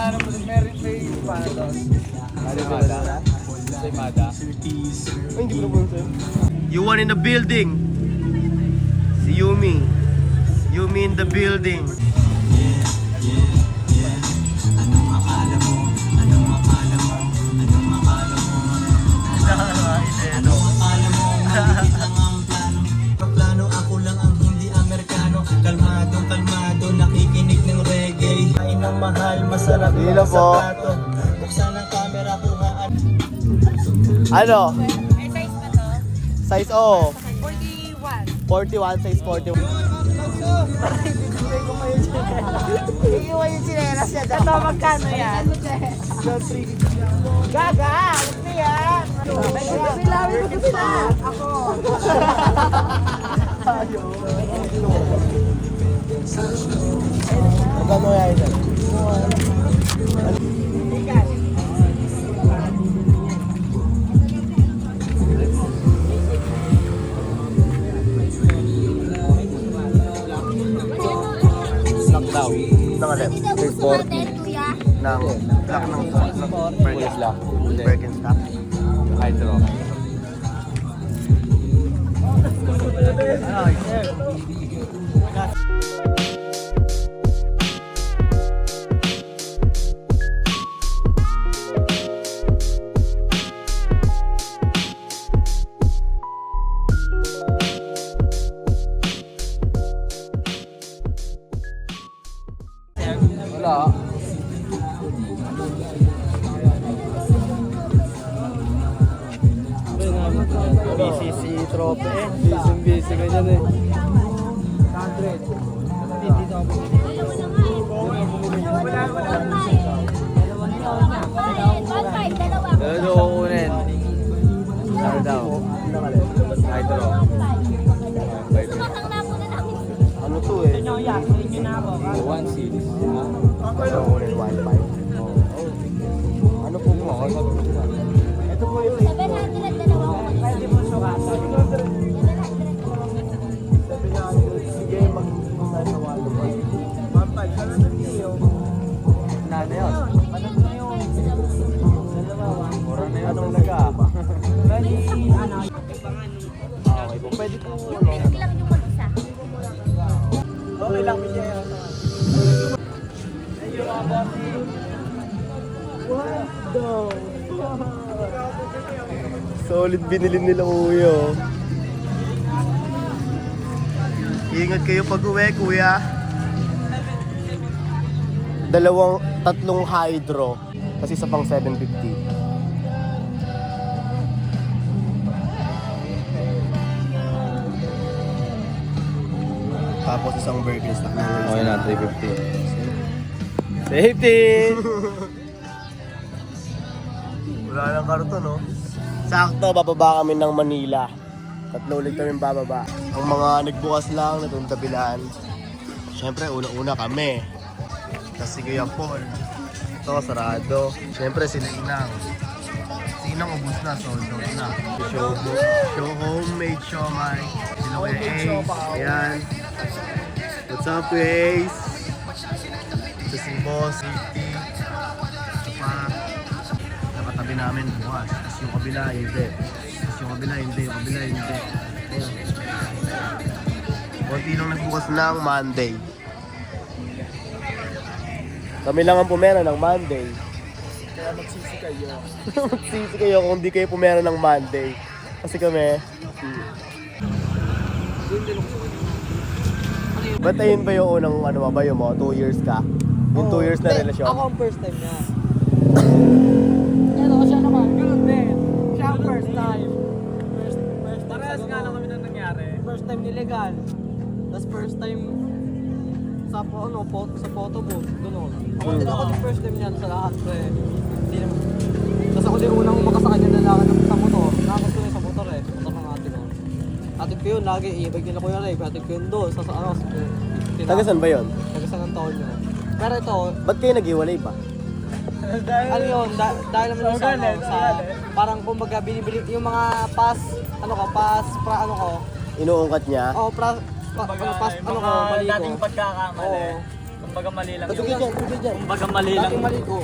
ano po, meron may paano doon. Mada. Say Mada. Ay, hindi ko na You one in the building. Si Yumi. Yumi in the building. Anong akala mo? Anong akala mo? Anong akala mo? Anong akala mo? Maliit lang ang plano. Paplano ako lang ang hindi Amerikano. Kalmado, kalmado, nakikinig ng reggae. Kain ng mahal, masarap Hilo mga po. sapato. Buksan ang camera, kuhaan. Ano? Ay, size pa to? Size O. 41. 41, size 41. Iiwan yung sinelas niya daw. Ito, magkano yan? Gaga! Huwag na yan! Bilawin ko sila! Ako! Magkano yan yan? Daw. Ng alin? 340. Ng black ng Black. Birkenstock. Hydro. Wala. BCC trophy eh. Busy ka dyan eh. 1.5, Dalawa ko kunin. Ano daw? Hydro. Ano to eh? 1.6. Ano ko rin 1.5. Ano po mo? Ito po yung 700. Sige, mag-nasa 1.5. Nana yun. Mura na yun talaga. Okay po. Pwede po ano. Okay lang, Michelle. Solid binili nila kuya. Ingat kayo pag uwi kuya. Tatlong hydro. Kasi isa pang 750. Tapos isang Birkenstock na Okay na, 350. Safety! Wala lang karton, no? Sakto, bababa kami ng Manila. Tatlo ulit kami bababa. Ang mga nagbukas lang, natong tabilan. Siyempre, una-una kami. Kasi Kuya Paul. Ito, sarado. Siyempre, si Inang. Si Inang ubus na, sold out na. Show homemade siomai. Sila Kuya Ace. Ayan. What's up, Kuya Ace? Ito si Boss, Safety. Ito pa. Nakatabi namin bukas. Tapos yung kabila, hindi. Tapos yung kabila, hindi. Yung kabila, hindi. Ayan. Konti lang nagbukas ng Monday. Kami lang ang pumera ng Monday. Kaya magsisi kayo. Magsisi kayo kung di kayo pumera ng Monday. Kasi kami... Ba't ayun ba yung unang ano ba yung mo? 2 years ka? Yung 2 years na relasyon? Ako ang first time niya. Pero siya naman. Ganun din. Siya ang first time. First time. Parehas nga lang kami na nangyari. First time nilegal. Tapos first time sa sa photo booth. Ganun. Ako din first time niyan sa lahat. Hindi naman. Tapos ako din unang umakas sa kanya lalaki sa motor. Nakakas ko na sa motor eh. Motor ng ate ko. Ate ko yun, lagi ibig nila Kuya Ray. Ate ko yun doon. Sa Tagasan ba yun? Taga San Antonio. Pero ito, Ba't kayo nag-iwalay ba? ano yun, dahil naman yung sa, parang kumbaga binibili yung mga pass ano ko, Inuungkat niya? pass, ano ko, mali ko. Dating pagkakamali. Oo. Kumbaga mali lang Tubig dyan, tubig dyan. Kumbaga mali lang. Dating mali ko,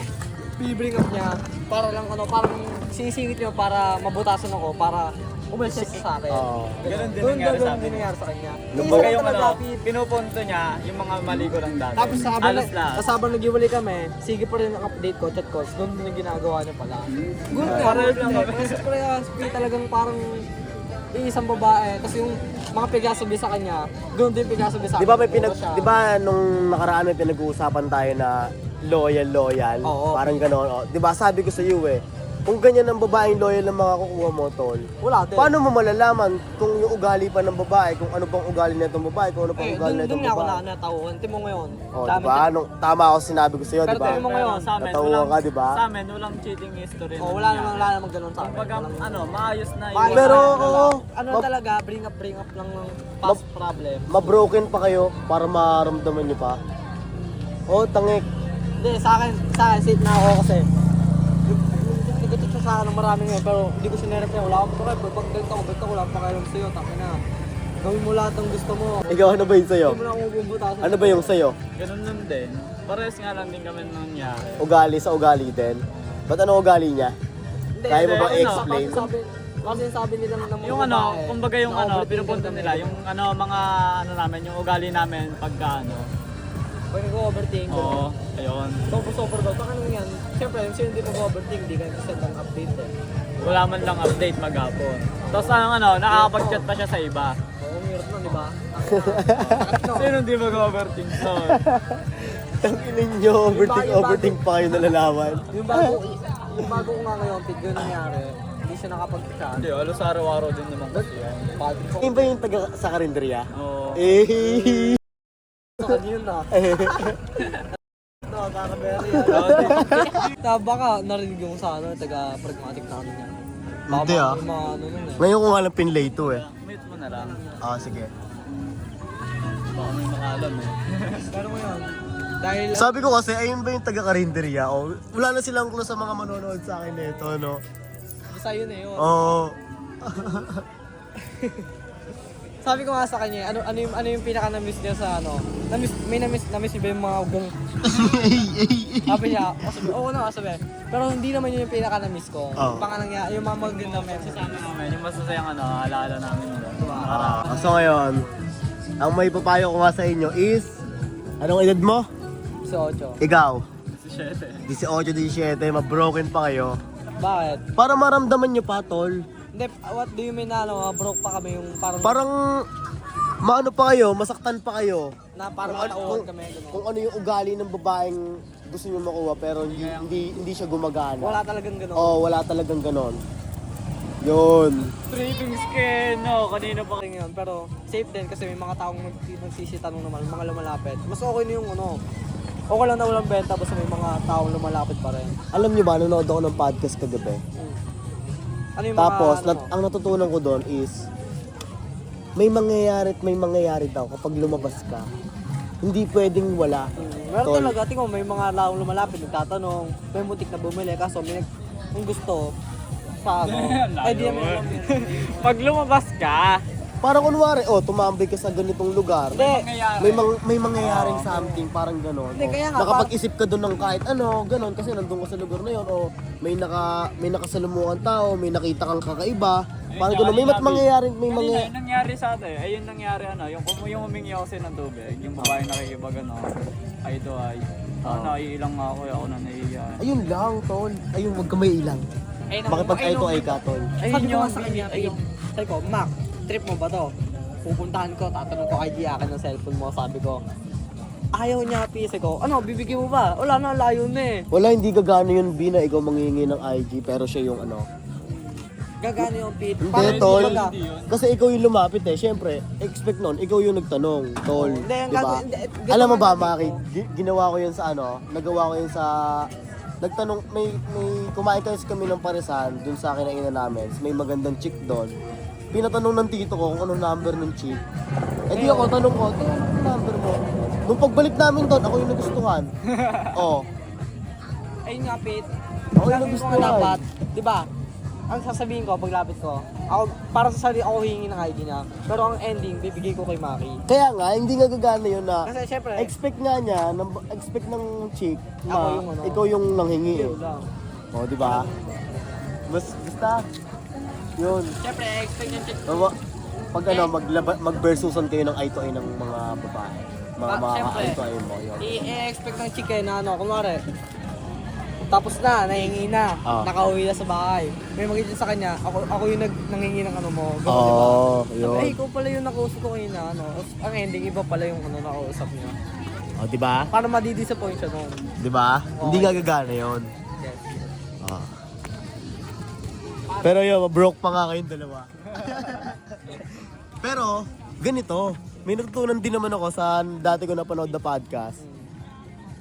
bibring up niya para lang ano, parang sinisingit niya para mabutasan ako, para umalis siya sa akin. Oo. Ganun din Doon nangyari sa doon akin. din nangyari sa kanya. Kumbaga yung Talaga, ano, Pete. pinupunto niya yung mga mali ko lang dati. Tapos Halos lahat. habang nag-iwalay kami, sige pa rin ang update ko, chat calls, doon din yung ginagawa niya pala. Good nga, Parehas lang kami. Kasi parehas, Pete, talagang parang iisang babae, tapos yung mga pigasabi sa kanya, ganoon din pigasabi sa akin. Di ba may Puro siya. di ba nung nakaraan may pinag-uusapan tayo na loyal? Oo. Parang gano'n. Oh. Di ba sabi ko sa iyo kung ganyan ang babaeng loyal ang mga kukuha mo, tol, Wala din. paano mo malalaman kung yung ugali pa ng babae, kung ano pang ugali na itong babae, kung ano pang ugali na Doon itong nga ako babae? natauhan. Tingnan mo ngayon. Oh, Dami di ba? Tama ako sinabi ko sa iyo, Pero di ba? tingnan mo ngayon, sa amin, Natawa ka, di ba? Sa amin, walang cheating history. Oh, wala namang ganun sa amin. Kumbaga, ano, maayos na Maayos yun. Pero, na, oo. Ano talaga, bring up lang ng past problem. Ma-broken pa kayo para maramdaman niyo pa. Oh, tangik. Hindi, sa akin, safe na ako kasi. Nag-check siya sa akin ng marami ngayon, pero hindi ko sinerap niya. Wala akong pakay, pag ganito ako, wala akong pakialam sa'yo, taki na. Gawin mo lahat ng gusto mo. Ikaw, ano ba yun sa'yo? Hindi mo na ako bubutasan. Ano ba yung sa'yo? Ganun lang din. Parehas nga lang din kami nangyari. Ugali sa ugali din? Ba't ano ugali niya? Hindi, Kaya mo hindi, ba ano, i-explain? Kasi sabi nila ng mga Yung ano, babae, kumbaga yung na ano, overthinker pinupunto kami. nila, yung ano, mga ano namin, yung ugali namin pagka ano. Pag nag-overthink, Oo, ayun. sober daw. Baka nang yan, siyempre, sino hindi mag-overthink, hindi ka send ng update eh. Wala man lang update maghapon. Tapos ano, nakakapag-chat pa siya sa iba. Oo, hirap nun, di ba? Sino hindi mag-overthink? So, Tanginin nyo, overthink pa kayo nalalaman. Yung bago ko nga ngayon, Pete, yun nangyari, hindi siya nakapag-chat. hindi, alos araw-araw din naman kasi yan. Pag ko, Yung ba yung taga sa karinderya? Oo. Eh, sa kanya yun na. Ito, kakaberi. Baka narinig yung sa ano, taga-pragmatic na ano niya. Hindi, ah. Yung mga ano nun eh. ngayon ko nga lang pinlay to eh. Meet mo na lang. Ah, sige. Baka may makalam eh. Pero ngayon, dahil Sabi ko kasi, ayun ba yung taga karinderya? Oh, wala na silang clue sa mga manonood sa akin nito, no? basta yun eh yun. Oo. Sabi ko nga sa kanya, ano yung pinaka na-miss niya sa ano? Na-miss niya ba yung mga ugong? Sabi niya, sabi, oo na, sabi. Pero hindi naman yun yung pinaka na-miss ko. Oo. Baka nangyari, yung mga maganda message. Sasama namin, yung masasayang ano, alaala namin doon. So ngayon, ang may papayo ko nga sa inyo is, anong edad mo? Sa 8. Ikaw. Si 7. 18, 17, ma-broken pa kayo. Bakit? Para maramdaman nyo pa, tol. Hindi, what do you mean na ano, broke pa kami yung parang, Parang, maano pa kayo, masaktan pa kayo. na parang Kung ano- matauhan kami. Kung ano yung ugali ng babaeng gusto nyo makuha pero hindi siya gumagana. Wala talagang gano'n. Oo, wala talagang ganon. Yun. Tripping skin, no, kanina pa. Yun, pero safe din kasi may mga taong nagsisitanong naman, mga lumalapit. Mas okay na yung ano, okay lang na walang benta basta may mga taong lumalapit pa rin. Alam nyo ba, nanonood ako ng podcast kagabi. Ano yung Tapos, mga, ano, ang natutunan ko doon is, may mangyayari at may mangyayari daw kapag lumabas ka. Hindi pwedeng wala. meron Tol. talaga, tingnan mo, may mga taong lumalapit, nagtatanong, may mutik na bumili, kaso may kung gusto, sa ano, ay di naman alam yun. Pag lumabas ka, Parang kunwari, tumambay ka sa ganitong lugar. Hindi, May mangyayaring something, parang gano'n. Hindi, kaya nga, Nakapag-isip ka doon ng kahit ano, gano'n, kasi nandun ka sa lugar na yun, may nakasalumuhan tao, may nakita kang kakaiba, parang gano'n. May mangyayaring, may kanina mangyayari. yung nangyari sa atin, ay yung nangyari ano, yung humingi ako sa ng tubig, yung babae nakikibag ano, ay ito ay, naiilang nga ako na naiiya. Ayun lang, tol. Ayun, wag ka may ilang. Makipag-ay to ay ka, tol. sabi ko nga sa kanya, sabi ko, Mac, trip mo ba to? Pupuntahan ko, tatanong ko kay G akin ng cellphone mo, sabi ko, ayaw niya, sabi ko, ano, bibigyan mo ba? Wala na, layo na eh. Wala, hindi gagano yun, B, na ikaw manghihingi ng IG, pero siya yung ano. Gagano yung Pete. Hindi, tol. kumbaga, Kasi ikaw yung lumapit eh. Siyempre, expect nun, ikaw yung nagtanong, tol. Hindi, ang Diba? gagawin- Alam mo ba, Maki, ginawa ko yun sa ano, nagawa ko yun sa, nagtanong, may kumain kasi kami ng paresan, dun sa kinainan namin, may magandang chick doon. Pinatanong ng tito ko kung anong number ng chick. Eh di ako, tanong ko, anong number mo? Nung pagbalik namin doon, ako yung nagustuhan. Oh, ayun nga, Pete. ako yung Sabi ko nga nagustuhan. dapat, di ba? ang sasabihin ko, paglapit ko, ako, para sa sarili ako hihingi ng ID niya. Pero ang ending, bibigay ko kay Maki. Kaya nga, hindi nga gagana yun na Kasi syempre, expect nga niya, expect ng chick na Ako yung ano. ikaw yung nanghingi. yun lang. O, di ba? Basta, yun. Syempre, expect niya check. Pag ano, mag-versusan kayo ng eye to eye ng mga babae. Mga Syempre. eye to eye mo, yun. I-expect ng chick na ano, kunwari, tapos na, nahingi na, Ah. nakauwi na sa bahay. May mag-i sa kanya, ako yung nangingi ng ano mo, gano'n, Oo, diba? yun. Sabi, ikaw pala yung nakausap ko kanina, ano. Ang ending, iba pala yung ano, nakausap niya. O, di ba? Para madi-disappoint siya noon. Di ba? Hindi nga gagana yun. Yes. Ah. Pero yun, broke pa nga kayong dalawa. Pero, ganito, may natutunan din naman ako sa dati ko napanood na podcast.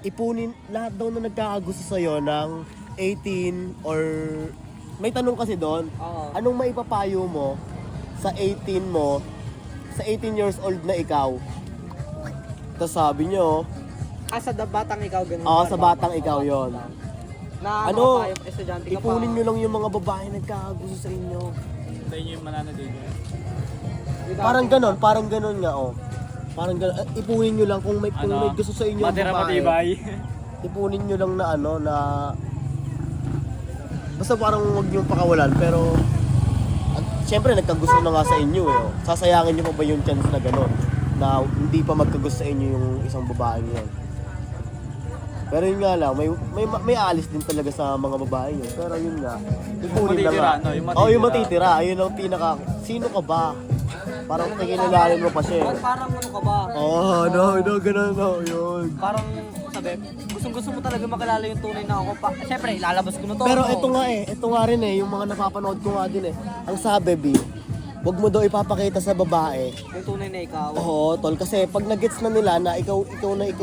Ipunin, lahat daw na nagkakagusto sa'yo ng 18 or... May tanong kasi doon, Oo. anong maipapayo mo sa 18 mo, sa 18 years old na ikaw? Tapos sabi nyo, Sa batang ikaw, ganun. Oo, sa batang ikaw yon. Na Ano, ano, estudyante ka pa. ipunin nyo lang yung mga babae nagkakagusto sa inyo. Sa inyo yung mananadili. Parang ganon nga, oh. Parang ganon. Ipunin nyo lang kung may gusto sa inyo ang Matira babae. matibay. Ipunin nyo lang na ano, na... Basta parang huwag nyo pakawalan, pero... At, syempre, nagkagusto na nga sa inyo, eh. Oh. Sasayangin nyo pa ba yung chance na ganon? Na hindi pa magkagusto sa inyo yung isang babae yun. Pero yun nga lang, may alis din talaga sa mga babae yun. Pero yun nga, ipunin lang nga. matitira, no? Yung matitira. Oo, yung matitira. Ayun ang pinaka... Sino ka ba? Parang kikilalalin mo pa siya. Eh. Parang ano ka ba? Oh, no, ganun, no, yun. Parang, sabi, gusto mo talaga makilala yung tunay na ako. Siyempre, ilalabas ko na to. Pero no? ito nga rin eh, yung mga napapanood ko nga din eh. Ang sabi, B, wag mo daw ipapakita sa babae. Yung tunay na ikaw. Oo, tol, kasi pag nagets na nila na ikaw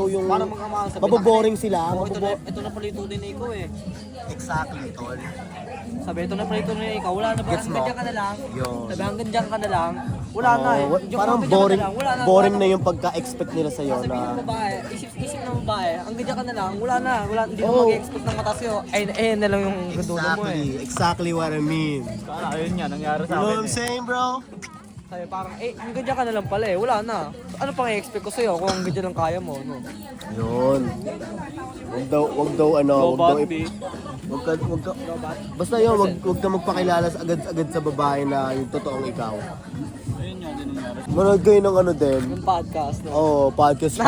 yung... Parang mga sabi, maboboring sila. Oh, ito na pala yung tunay na ikaw eh. Exactly, tol. Sabi, ito na pala yung tunay na ikaw. Wala na ba? Gets mo? Hanggang dyan ka na lang. Yo. Sabi, hanggang dyan ka na lang. Wala na eh. Yung Parang hanggang dyan ka boring, na lang. Wala na. boring na yung pagka-expect nila sa'yo Sabi na... ng babae, isip ng babae, hanggang dyan ka na lang. Wala na. Hindi na Oh. mag-expect ng mata sa'yo. Ayun na lang yung gadulo mo eh. Exactly what I mean. Kaya ayun nga, nangyari You sa know what akin I'm eh. saying, bro? Sabi parang, hanggang dyan ka na lang pala eh. Wala na. Ano pang i-expect ko sa'yo kung hanggang dyan lang kaya mo, no? Yun. Wag daw ano, Low wag daw body. wag ka, basta yun, wag ka magpakilala agad sa babae na yung totoong ikaw. Ayun nga, din nangyari. Manood kayo ng ano din. Yung podcast, no? Oo, podcast din.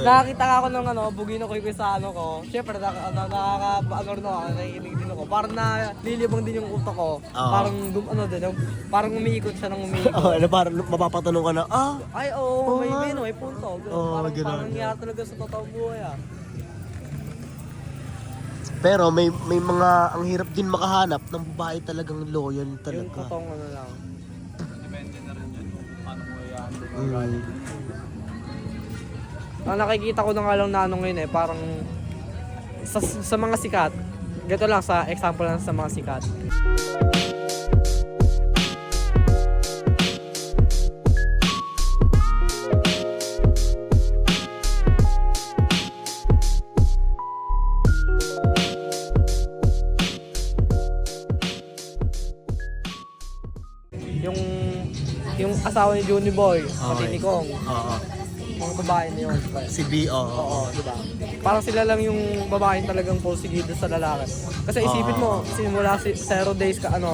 Nakakita ka ako ng ano, bugino ko yung sa ano ko. Siyempre, nakaka-ano rin ako, nakikinig din ako. Parang nalilibang din yung utak ko. Oo. Parang, parang umiikot siya ng umiikot. Oh, ano parang mapapatanong ka na, Ay, oo, Oo nga. may punto. Oo, Parang ganun. nangyari talaga sa totoong buhay ah. pero may mga, ang hirap din makahanap ng babae talagang loyal Yung talaga. totoong ano lang. Depende na rin yun kung paano mo i-handle. Mm. Ang nakikita ko na nga lang na ano ngayon eh, parang sa mga sikat, ganito lang sa example lang sa mga sikat. Yung asawa ni Johnny Boy, pati ni Kong, Oo. mga babae na yun. Si B, oo. Oo, diba? Parang sila lang yung babae talagang posigido sa lalaki. Kasi isipin mo, simula 0 days ka 0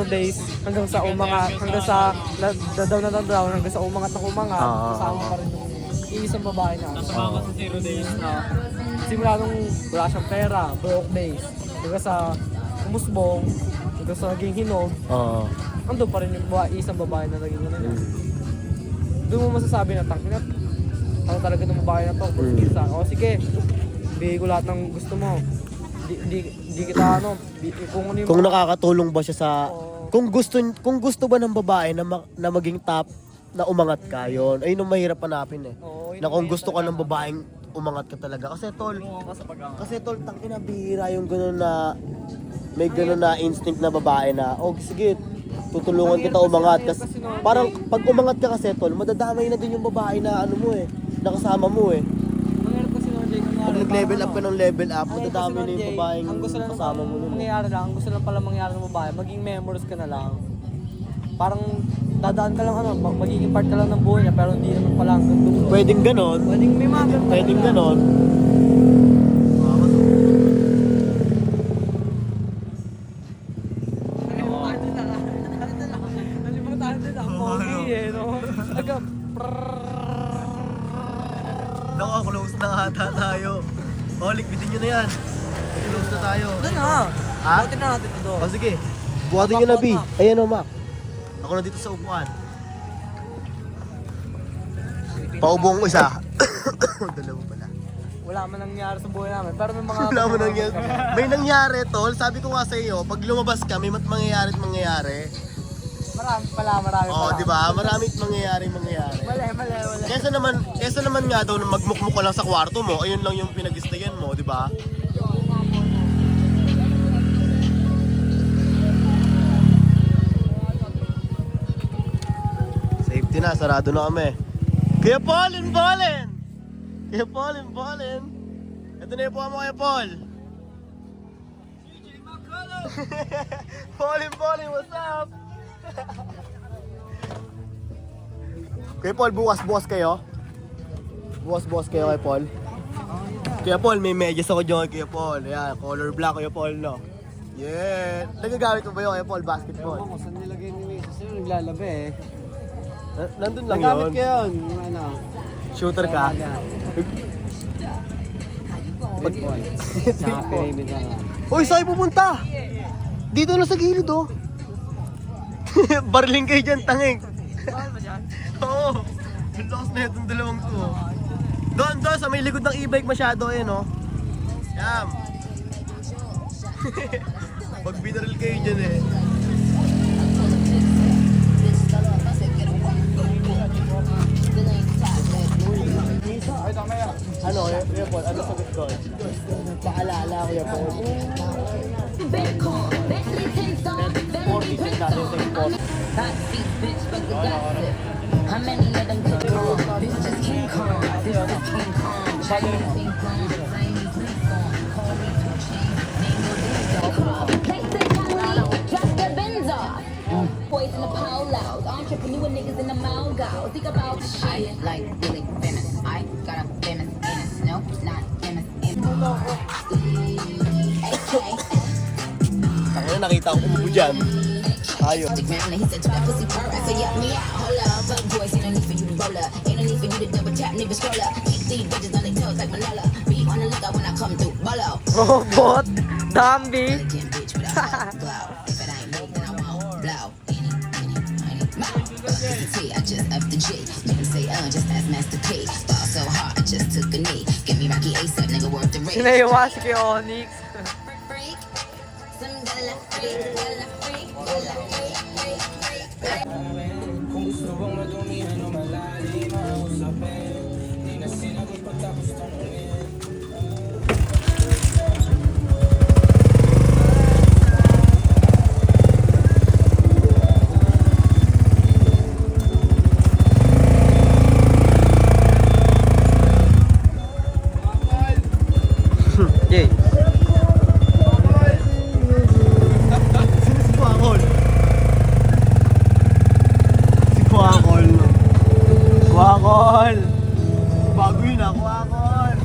days hanggang sa umangat, hanggang sa down hanggang sa umangat na umangat, kasama pa rin yung iisang babae na. Nasama ka sa 0 days na Simula nung wala siyang pera, broke days, hanggang sa umusbong, hanggang sa naging hinog, Oo. andun pa rin yung isang babae na naging ano niya. Doon mo masasabi na tangkinat, ako talaga ng babae na to, sa o sige, bigay ko lahat ng gusto mo. Di kita ano, kung ano yung... Kung nakakatulong ba siya sa... Oo. Kung gusto ba ng babae na maging top, na umangat ka, yun. Ayun ang mahirap hanapin eh. Oo, yun Na kung ang gusto ka ng babaeng umangat ka talaga. Kasi tol, ka sa pag-angat. Kasi tol, tangina bihira yung gano'n na may gano'n na instinct na babae na, oh sige, tutulungan kita umangat. Kasi, parang pag umangat ka kasi tol, madadamay na din yung babae na ano mo eh, nakasama mo eh. Ang hirap kasi naman, Jake, Pag nag-level up ka ng level up, Ay, madadami kasi na yung Jay, babaeng ang gusto lang kasama mo nun. mangyayari lang, ang gusto lang pala mangyari ng babae, maging memories ka na lang. Parang dadaan ka lang magiging part ka lang ng buhay niya, pero hindi naman pala hanggang dulo. Pwedeng ganon. Pwedeng may mga ganun Pwedeng talaga. ganon. Nalimutan din ang pogi eh, no? Naka-close na ata tayo. Oh, likbitin nyo na yan. Close na tayo. Doon na. Ha? Buti na natin ito. Oh, sige. Buhatin nyo na, B. Ayan o, Mac. Ako na dito sa upuan. Paubong isa. Dalawa pala. Wala man nangyari sa buhay namin, pero may mga... Wala mo nangyari. May nangyari, tol. Sabi ko nga sa iyo, pag lumabas ka, may mangyayari at mangyayari. Marami pala. Oo, di ba? Maraming mangyayari. Mali. Kesa naman nga daw na magmukmuk ka lang sa kwarto mo, ayun lang yung pinag-istayan mo, di ba? Safety na, sarado na kami. Kuya Paul, Bolin! Kuya Paul, Bolin! Ito na yung po mo, Kuya Paul. Bolin, what's up? Kuya Paul, bukas kayo? Bukas kayo kay Paul? Kuya Paul, may medyas ako dyan kay Kuya Paul. Ayan, color black Kuya Paul, no? Yeah! Nagagamit mo ba yun Kuya Paul, basketball? Ewan ko, saan nilagay ni Mesa? Sino naglalabi eh? Nandun lang Nagamit yun. ko yun, yung ano. Shooter ka? Big boy. Sa pyramid na nga. Uy, saan kayo pupunta? Dito na sa gilid, oh. Barling kayo dyan, tanging. Saan ba dyan? Oo. Ang lakas na itong dalawang to. Doon, sa may likod ng e-bike masyado, eh, no? Yam. Pag binaril kayo dyan, eh. Ano, Kuya Paul, ano sagot ko? Paalala, Kuya Paul. 46 natin sa import. How many of them get caught? This is King Kong. This is King Kong. Anything gone. Play me King Kong. Call me 2 Chainz. Name your bitch. Place the Cali. Drop the Benz off. Boys in the polos. Entrepreneur niggas in the Mongo. Think about the shit. I like really famous. I got a famous anus. No, not famous anus. Kaya nakita ko umubo dyan. Ayun. He said to that pussy purr. I said, yeah, me out. Hold up. Fuck boys, ain't no need for you to roll up. Ain't no need for you to double tap, nigga scroll up. Keep these bitches on their toes like Malala. Be on the lookout when I come through. Bolo. Robot. Dambi. Again, bitch, with a hot glow. If it ain't me, then I won't blow. I just up the G. Make him say, just ask Master P. Ball so hard, I just took a knee. Give me Rocky ASAP, nigga, worth the rate. Sinayawa si kay Onyx. Freak. Some gala freak, gala freak, gala freak, freak, freak. Kung gusto bang madumihan o malalim ang usapin, di na sinagot pagtapos tanungin. Jay. Sino si Kuakol? Si Kuakol. Kuakol! Bago yun ah, Kuakol!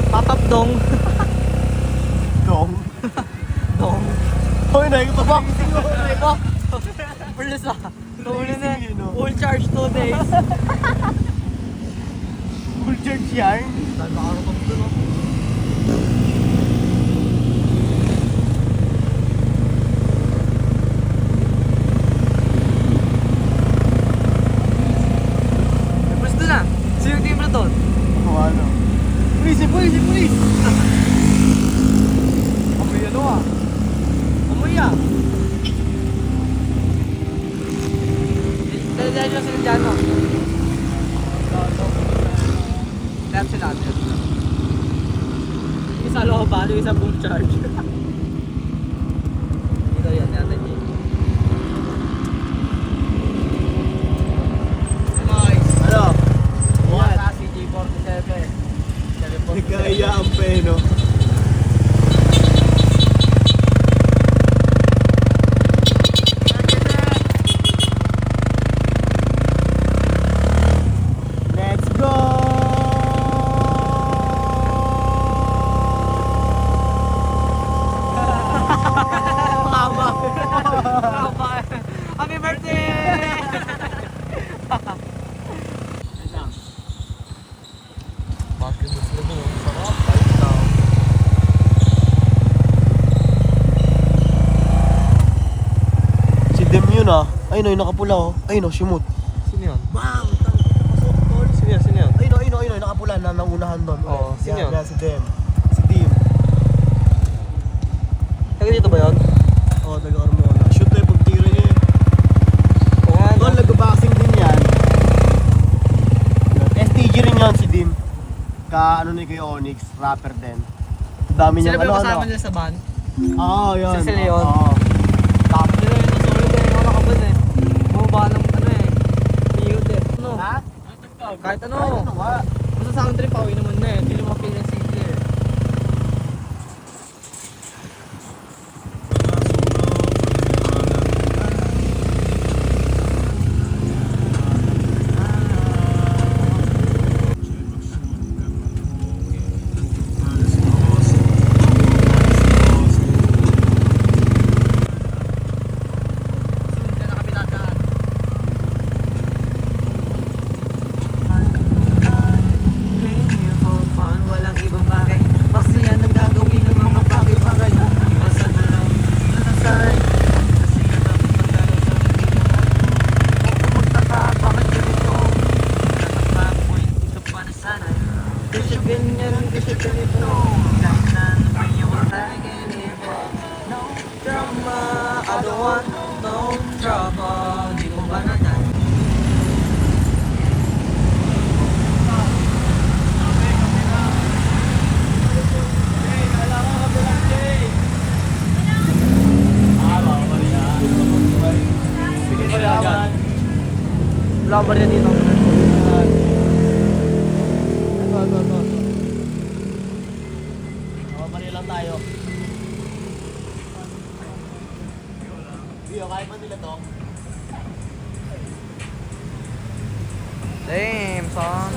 Papapdong. Dong. Dong. Hoy, nakikipabak! Oh, pulis ah. Tuhuli na. Full charge 2 days. Full charge yan. Saan makaroon dun, no? natin. Isa looban, yung isa boom charge. Ito yan natin yun. Ano? Yan, sa CG47. Nagkaya ang peno. Let's go! Happy birthday! Bakit gusto mo? Sarap, kahit daw. Si Dem yun ah. Ay no, yung nakapula oh. Ay no, shimut. Sino yun? Bang! Pasok tol. Sino yun? Sino yun? Ay no, yung nakapula na nangunahan doon. Oo, sino yun? Yan, si Dem. Si Tim. Taga dito ba yun? Oo, taga Carmona. Shoot tayo pagtira niya eh. Oo nga, Tol, nag-boxing din yan. STG rin yan si Dim. Ka ano ni kay Onyx, rapper din. Dami Sino niyang ba yung ano kasama ano. nila sa band? Oo, yan. Si Leon. Oo. Tapos nila yun ang solid eh. Ikaw nakaban eh. Bumaba ng ano eh. Iyot eh. Ano? Ha? Kahit ano. Kahit ano nga. Basta sound trip, pauwi naman na eh. Hindi naman mapil yung CD eh. Walang ibang bagay. Masaya nang gagawin ng mga bagay-bagay. Basta na lang nasasay. Kasi nakapagdalo sa mga huwag magtaka, bakit ganito? Natapak mo ito pa na sana. Kasi ganyan, kasi ganito. Kahit na naman yung no drama, I don't want no trouble. Di ko ba natin? Wala ba rin dito? Ito. Pari lang tayo. Bio, kaya ba nila to? Damn, son.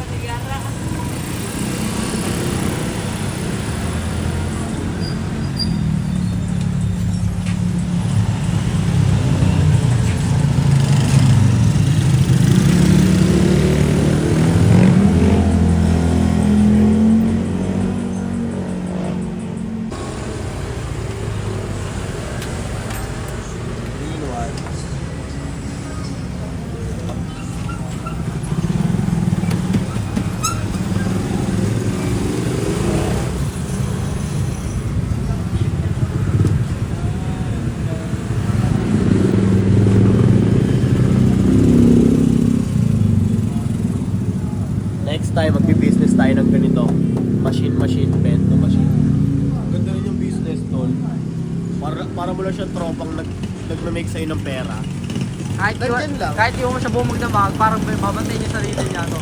Next time, magbi-business tayo ng ganito. Machine, bento machine. Ganda rin yung business, tol. Para mo lang siya tropang nag-make sa'yo ng pera. Nandyan lang. Kahit di mo siya bumag na bag, parang babantayin niya sarili niya to.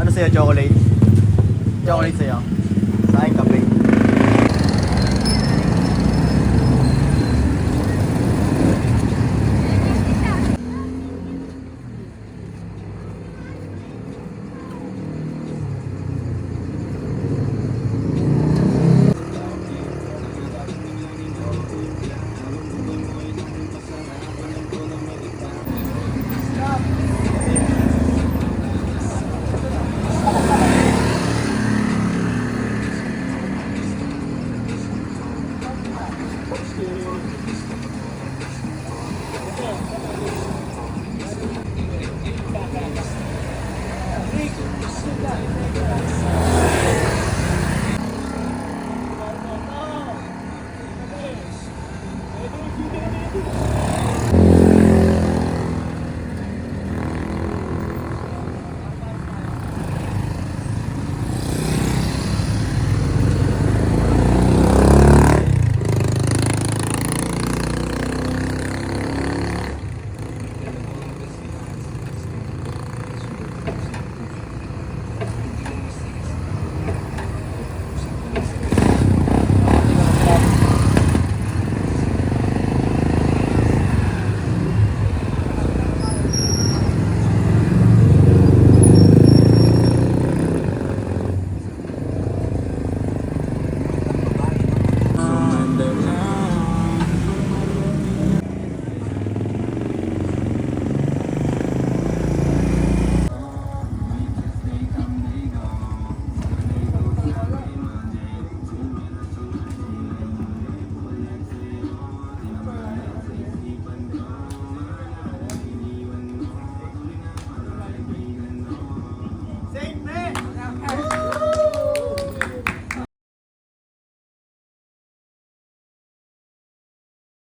Ano sa'yo, chocolate? Chocolate sa'yo?